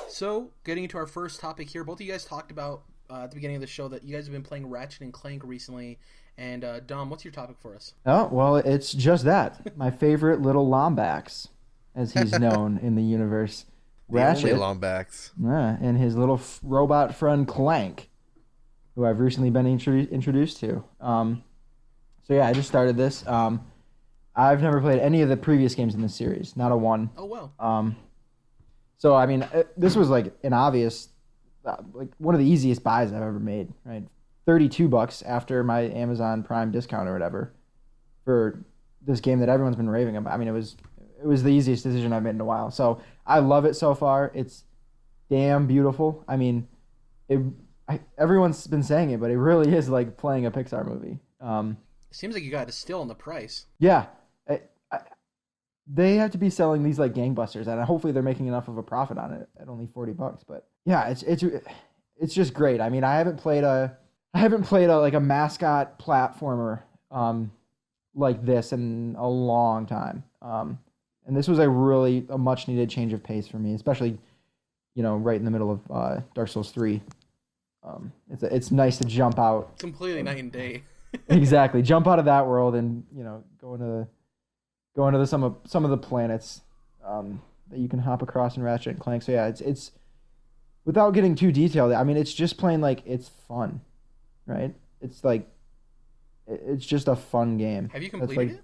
So, getting into our first topic here, both of you guys talked about at the beginning of the show that you guys have been playing Ratchet and Clank recently. And Dom, what's your topic for us? Oh, well, it's just that. My favorite little Lombax, as he's known in the universe. The only Ratchet, Lombax. and his little robot friend Clank, who I've recently been introduced to. So yeah, I just started this. I've never played any of the previous games in this series, not a one. Oh well. So I mean, this was like an obvious, like one of the easiest buys I've ever made. Right, $32 after my Amazon Prime discount or whatever, for this game that everyone's been raving about. I mean, it was the easiest decision I've made in a while. So I love it so far. It's damn beautiful. I mean, everyone's been saying it, but it really is like playing a Pixar movie. It seems like you got a steal on the price. Yeah, I, they have to be selling these like gangbusters, and hopefully they're making enough of a profit on it at only $40. But yeah, it's just great. I mean, I haven't played a like a mascot platformer like this in a long time. And this was a much needed change of pace for me, especially right in the middle of Dark Souls 3. It's nice to jump out. Completely night and day. Exactly, jump out of that world and go into some of the planets that you can hop across in Ratchet and Clank. So yeah, it's without getting too detailed. I mean, it's just plain like it's fun, right? It's like it's just a fun game. Have you completed it?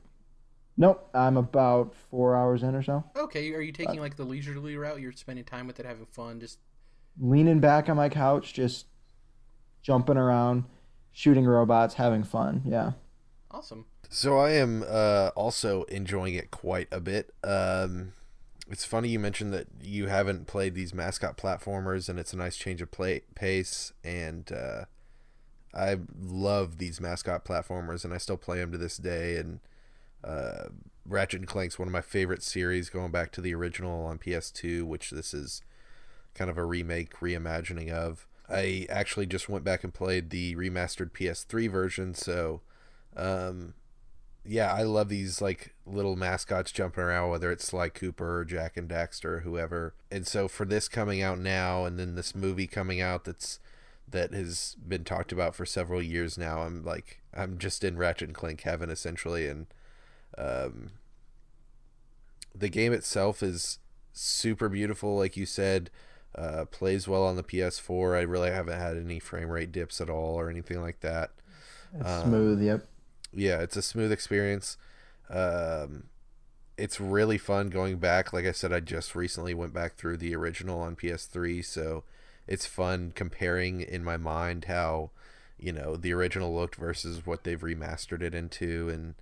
Nope, I'm about 4 hours in or so. Okay, are you taking like the leisurely route? You're spending time with it, having fun, just Leaning back on my couch, just jumping around, shooting robots, having fun. Yeah. awesome. So I am also enjoying it quite a bit. It's funny you mentioned that you haven't played these mascot platformers, and it's a nice change of pace. And I love these mascot platformers, and I still play them to this day. And Ratchet and Clank's one of my favorite series, going back to the original on PS2, which this is kind of a reimagining of. I actually just went back and played the remastered PS3 version, so yeah, I love these like little mascots jumping around, whether it's Sly Cooper or Jack and Daxter or whoever. And so for this coming out now, and then this movie coming out that has been talked about for several years now, I'm just in Ratchet and Clank heaven essentially. And the game itself is super beautiful, like you said. Plays well on the PS4. I really haven't had any frame rate dips at all or anything like that. It's smooth. Yep. Yeah, it's a smooth experience. It's really fun going back. Like I said, I just recently went back through the original on PS3, so it's fun comparing in my mind how the original looked versus what they've remastered it into,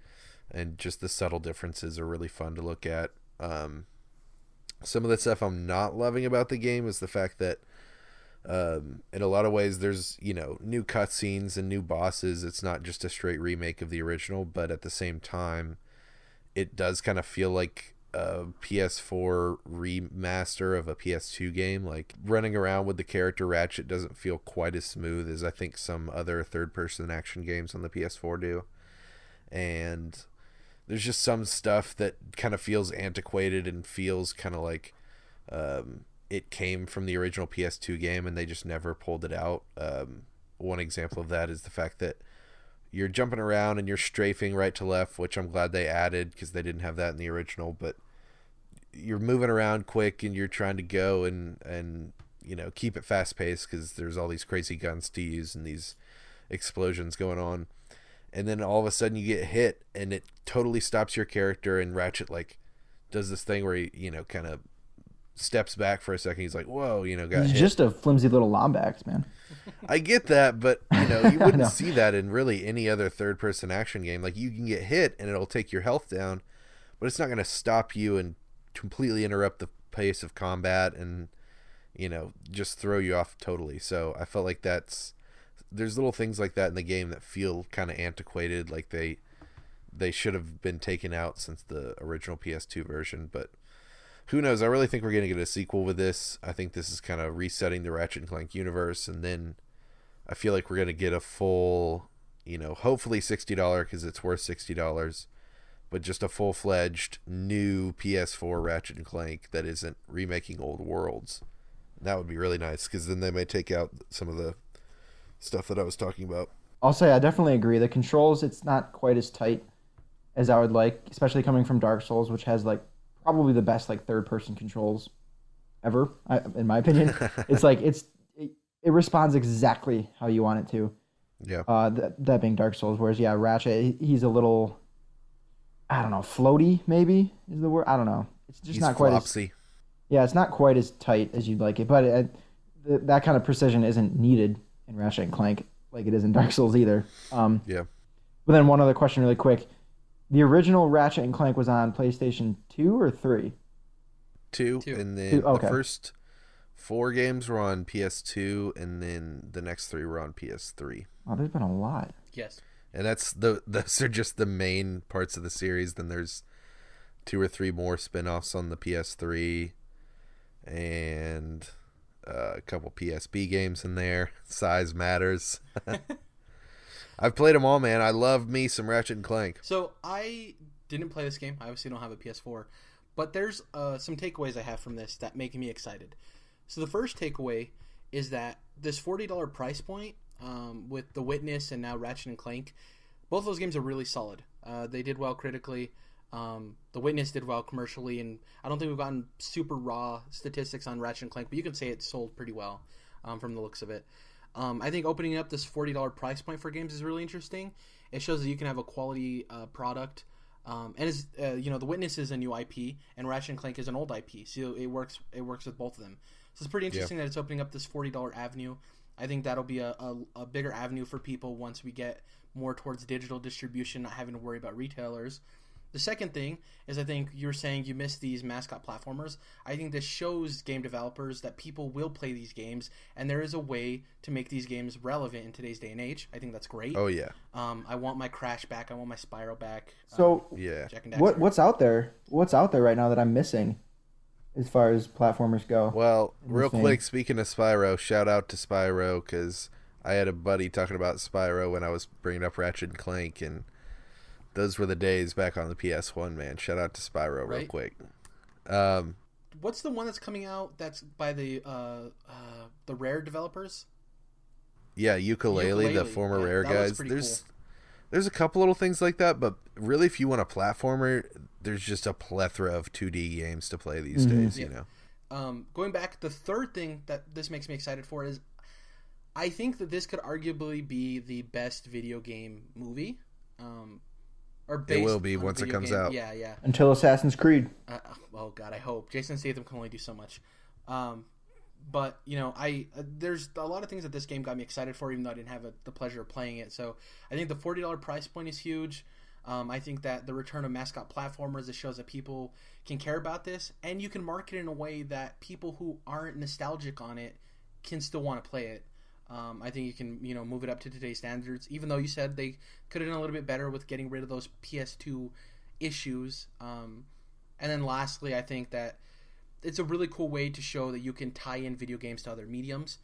and just the subtle differences are really fun to look at. Some of the stuff I'm not loving about the game is the fact that in a lot of ways there's new cutscenes and new bosses. It's not just a straight remake of the original, but at the same time it does kind of feel like a PS4 remaster of a PS2 game. Like running around with the character Ratchet doesn't feel quite as smooth as I think some other third-person action games on the PS4 do. And there's just some stuff that kind of feels antiquated and feels kind of like it came from the original PS2 game and they just never pulled it out. One example of that is the fact that you're jumping around and you're strafing right to left, which I'm glad they added because they didn't have that in the original. But you're moving around quick and you're trying to go and keep it fast paced because there's all these crazy guns to use and these explosions going on. And then all of a sudden you get hit and it totally stops your character, and Ratchet like does this thing where he kind of steps back for a second. He's like, whoa, got He's hit. just a flimsy little Lombax, man. I get that, but you wouldn't see that in really any other third person action game. Like you can get hit and it'll take your health down, but it's not going to stop you and completely interrupt the pace of combat and just throw you off totally. So I felt like there's little things like that in the game that feel kind of antiquated, like they should have been taken out since the original PS2 version. But who knows? I really think we're going to get a sequel with this. I think this is kind of resetting the Ratchet and Clank universe, and then I feel like we're going to get a full, hopefully $60 because it's worth $60, but just a full-fledged new PS4 Ratchet and Clank that isn't remaking old worlds. That would be really nice because then they may take out some of the stuff that I was talking about. I'll say I definitely agree. The controls, it's not quite as tight as I would like, especially coming from Dark Souls, which has like probably the best like third person controls ever, in my opinion. It's like it responds exactly how you want it to. Yeah. That being Dark Souls, whereas yeah, Ratchet, he's a little, I don't know, floaty maybe is the word. I don't know. It's just He's not quite flopsy. yeah, it's not quite as tight as you'd like it, but that kind of precision isn't needed in Ratchet and Clank like it is in Dark Souls either. Yeah. But then one other question really quick. The original Ratchet and Clank was on PlayStation 2 or 3? 2, Two. and then Two, okay. the first 4 games were on PS2, and then the next 3 were on PS3. Oh, there's been a lot. Yes. And those are just the main parts of the series. Then there's 2 or 3 more spin-offs on the PS3, and a couple PSP games in there. Size matters. I've played them all, man. I love me some Ratchet and Clank. So I didn't play this game. I obviously don't have a PS4. But there's some takeaways I have from this that make me excited. So the first takeaway is that this $40 price point with The Witness and now Ratchet and Clank, both those games are really solid. They did well critically. The Witness did well commercially, and I don't think we've gotten super raw statistics on Ratchet and Clank, but you can say it sold pretty well from the looks of it. I think opening up this $40 price point for games is really interesting. It shows that you can have a quality product. And as The Witness is a new IP, and Ratchet and Clank is an old IP, so it works with both of them. So it's pretty interesting that it's opening up this $40 avenue. I think that'll be a bigger avenue for people once we get more towards digital distribution, not having to worry about retailers. The second thing is, I think you're saying you miss these mascot platformers. I think this shows game developers that people will play these games, and there is a way to make these games relevant in today's day and age. I think that's great. Oh yeah. I want my Crash back. I want my Spyro back. So Yeah. Jack and Daxter. what's out there? What's out there right now that I'm missing as far as platformers go? Well, real Insane. quick, speaking of Spyro, shout out to Spyro, because I had a buddy talking about Spyro when I was bringing up Ratchet and Clank, and those were the days back on the PS1, man. Shout out to Spyro real Right. quick. What's the one that's coming out that's by the Rare developers? Yeah, Ukulele, the Ukulele. former Yeah, Rare that looks guys. pretty There's a couple little things like that, but really, if you want a platformer, there's just a plethora of 2D games to play these days, you know. Going back, the third thing that this makes me excited for is I think that this could arguably be the best video game movie. Or based It will be on a once it video comes game. out. Yeah. Until Assassin's Creed. Oh God, I hope Jason Statham can only do so much. But there's a lot of things that this game got me excited for, even though I didn't have the pleasure of playing it. So I think the $40 price point is huge. I think that the return of mascot platformers, it shows that people can care about this, and you can market it in a way that people who aren't nostalgic on it can still want to play it. I think you can, move it up to today's standards, even though you said they could have done a little bit better with getting rid of those PS2 issues. And then lastly, I think that it's a really cool way to show that you can tie in video games to other mediums,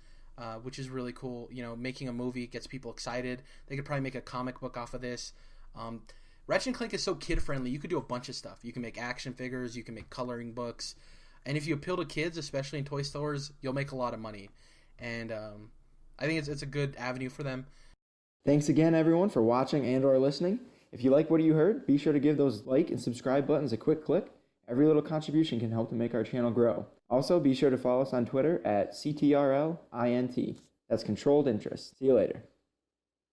which is really cool. Making a movie gets people excited. They could probably make a comic book off of this. Ratchet and Clank is so kid-friendly. You could do a bunch of stuff. You can make action figures. You can make coloring books. And if you appeal to kids, especially in toy stores, you'll make a lot of money. And I think it's a good avenue for them. Thanks again, everyone, for watching and or listening. If you like what you heard, be sure to give those like and subscribe buttons a quick click. Every little contribution can help to make our channel grow. Also, be sure to follow us on Twitter at CTRLINT. That's Controlled Interest. See you later.